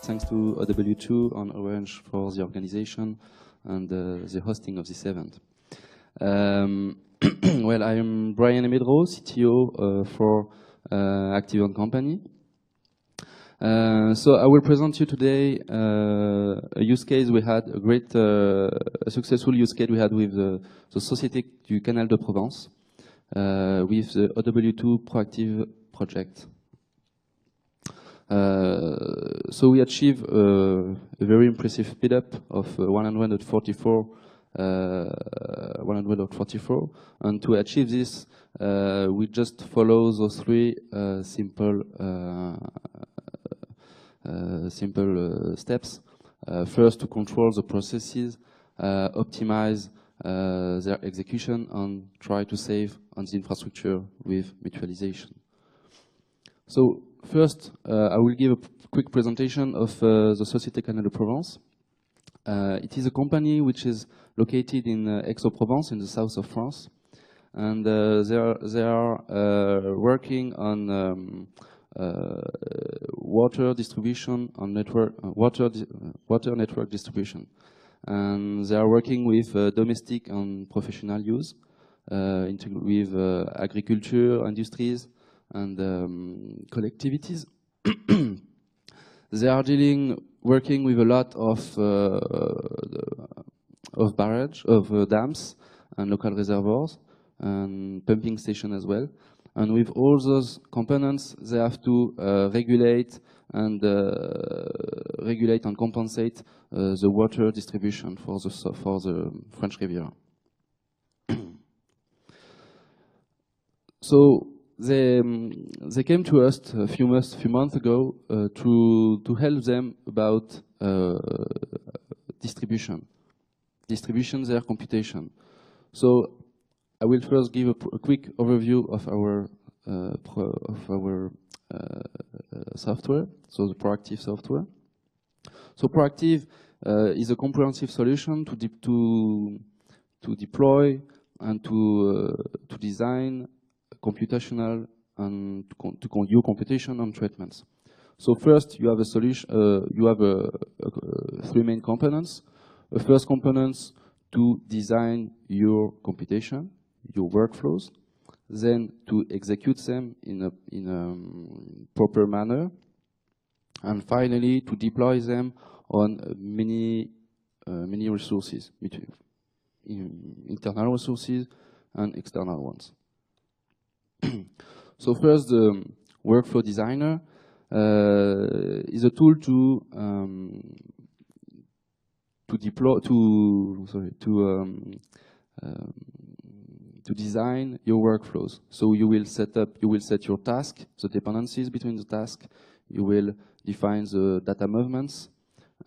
Thanks to OW2 and Orange for the organization and the hosting of this event. Well, I am Brian Emedro, CTO for Active Company. So I will present you today a use case we had, a successful use case we had with the Société du Canal de Provence with the OW2 Proactive project. So we achieved a very impressive speedup of 144, and to achieve this, we just follow those three simple steps. First, to control the processes, optimize their execution, and try to save on the infrastructure with mutualization. So first, I will give a quick presentation of the Société Canal de Provence. It is a company which is located in Aix-en-Provence in the south of France, and they are working on water distribution on water network distribution, and they are working with domestic and professional use, with agriculture, industries, and collectivities. They are working with a lot of barrage, of dams and local reservoirs and pumping station as well. And with all those components, they have to regulate and compensate the water distribution for the French Riviera. So they came to us a few months ago to help them about distribution their computation. So I will first give a quick overview of our software, so the Proactive software. So Proactive is a comprehensive solution to deploy and to design computational and to do computation on treatments. So first, you have a solution. You have three main components. The first component to design your computation, your workflows, then to execute them in a proper manner, and finally to deploy them on many resources, internal resources and external ones. So first, the Workflow Designer is a tool to design your workflows. So you will set your task, the dependencies between the tasks. You will define the data movements,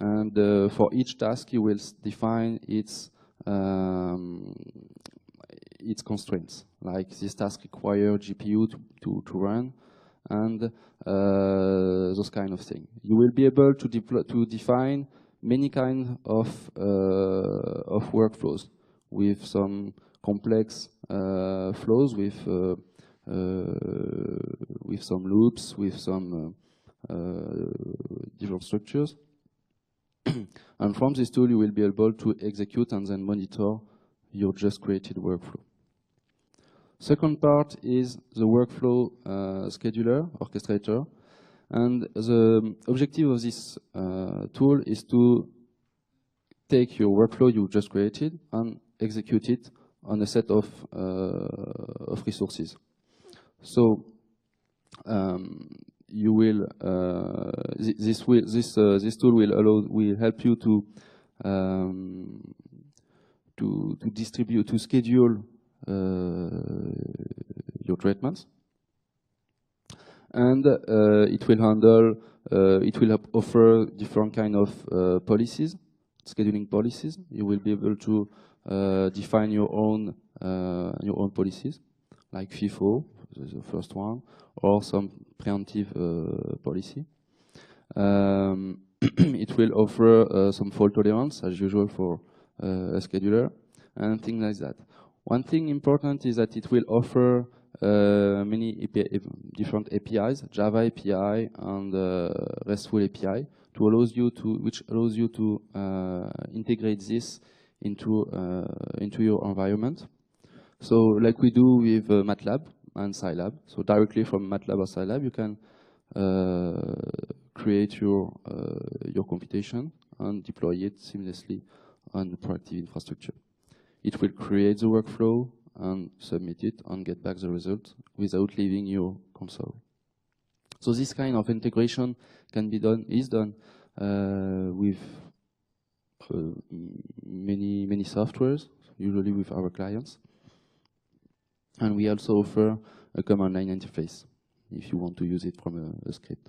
and for each task you will define its constraints. Like this task requires GPU to run, and those kind of things. You will be able to define many kinds of workflows with some complex flows, with some loops, with some different structures. And from this tool, you will be able to execute and then monitor your just created workflow. Second part is the workflow scheduler, orchestrator. And the objective of this tool is to take your workflow you just created and execute it on a set of resources. So you will this tool will help you to schedule your treatments, and it will offer different kind of policies, scheduling policies. You will be able to define your own policies, like FIFO, the first one, or some preemptive policy. It will offer some fault tolerance, as usual for a scheduler, and things like that. One thing important is that it will offer many different APIs, Java API and RESTful API, which allows you to integrate this into your environment. So, like we do with MATLAB and Scilab. So directly from MATLAB or Scilab, you can create your computation and deploy it seamlessly on the proactive infrastructure. It will create the workflow and submit it and get back the result without leaving your console. So this kind of integration is done with many softwares, usually with our clients. And we also offer a command line interface if you want to use it from a script.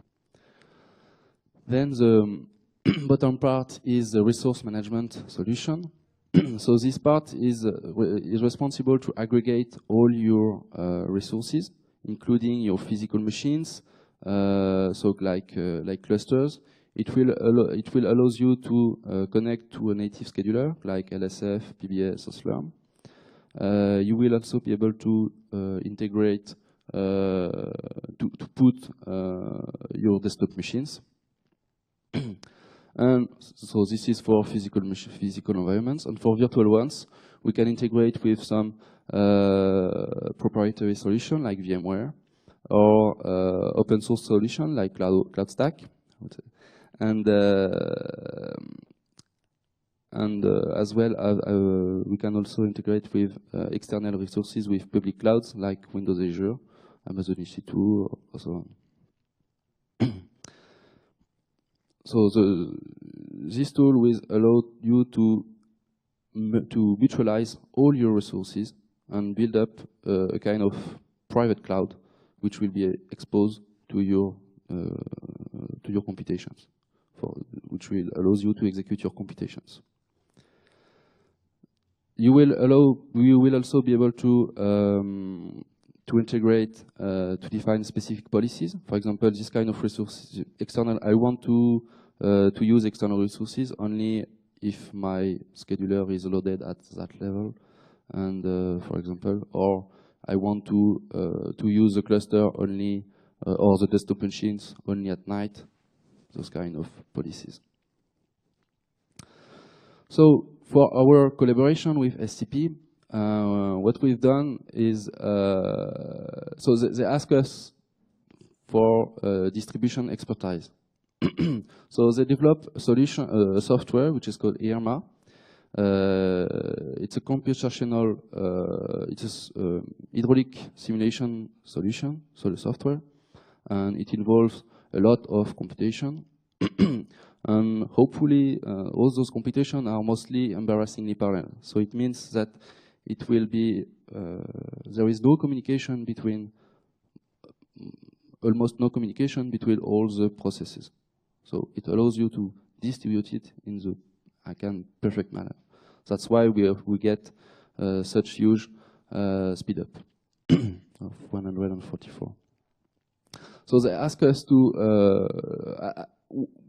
Then the bottom part is the resource management solution. So this part is responsible to aggregate all your resources, including your physical machines, so like clusters. It will allow you to connect to a native scheduler like LSF, PBS, or Slurm. You will also be able to integrate to put your desktop machines. And so this is for physical environments. And for virtual ones, we can integrate with some proprietary solution like VMware or open source solution like CloudStack. And as well, we can also integrate with external resources with public clouds like Windows Azure, Amazon EC2, or so on. So this tool will allow you to mutualize all your resources and build up a kind of private cloud, which will be exposed to your computations, which will allow you to execute your computations. You will also be able to integrate, to define specific policies. For example, this kind of resources, external. I want to use external resources only if my scheduler is loaded at that level, and for example, or I want to use the cluster only or the desktop machines only at night. Those kind of policies. So for our collaboration with SCP, what we've done is, so they ask us for distribution expertise. So they developed a software which is called IRMA. It's a computational, it's a hydraulic simulation solution, so the software, and it involves a lot of computation. And hopefully, all those computations are mostly embarrassingly parallel. So it means that it will be, there is no communication between, almost no communication between all the processes. So it allows you to distribute it in the perfect manner. That's why we get such huge speed up of 144. So they ask us to,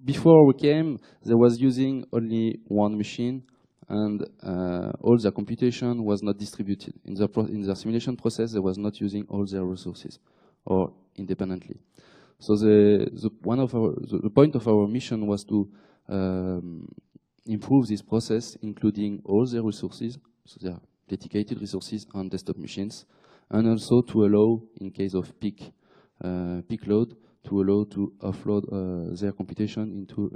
before we came, they was using only one machine, and all their computation was not distributed. In their simulation process, they was not using all their resources, or independently. So the point of our mission was to improve this process, including all their resources, so their dedicated resources on desktop machines, and also to allow, in case of peak load, to allow to offload their computation into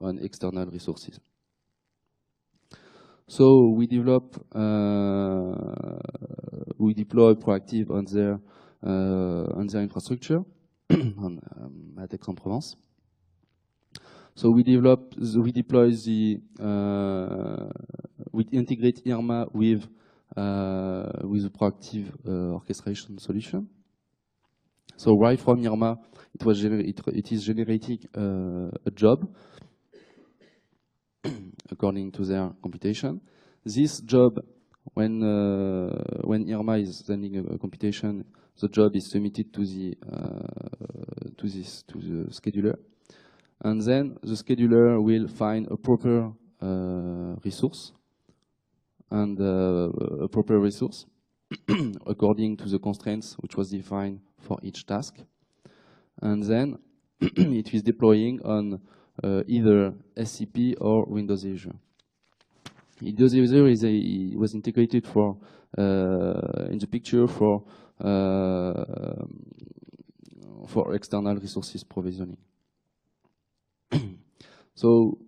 on external resources. So we develop, we deploy Proactive on their infrastructure at Aix-en-Provence. So we deploy we integrate IRMA with the Proactive orchestration solution. So right from IRMA, it is generating a job according to their computation. This job, when IRMA is sending a computation, the job is submitted to the scheduler, and then the scheduler will find a proper resource and a proper resource according to the constraints which was defined for each task, and then it is deploying on either SCP or Windows Azure. Windows Azure was integrated for in the picture for external resources provisioning. So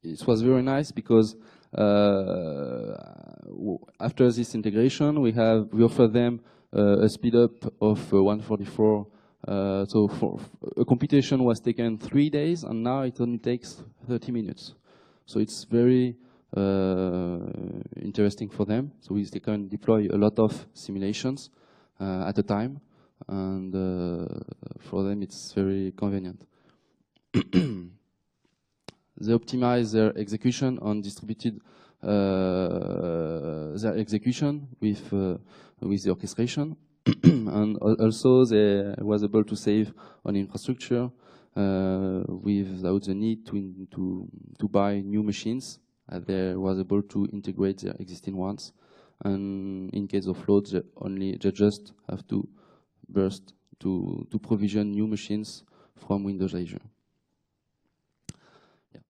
it was very nice because after this integration, we offer them a speed up of 144. So for a computation was taken 3 days, and now it only takes 30 minutes. So it's very interesting for them. So they can deploy a lot of simulations at a time, and for them it's very convenient. They optimize their execution on distributed their execution with the orchestration, and also they was able to save on infrastructure without the need to buy new machines. They was able to integrate their existing ones, and in case of load, they just have to burst to provision new machines from Windows Azure.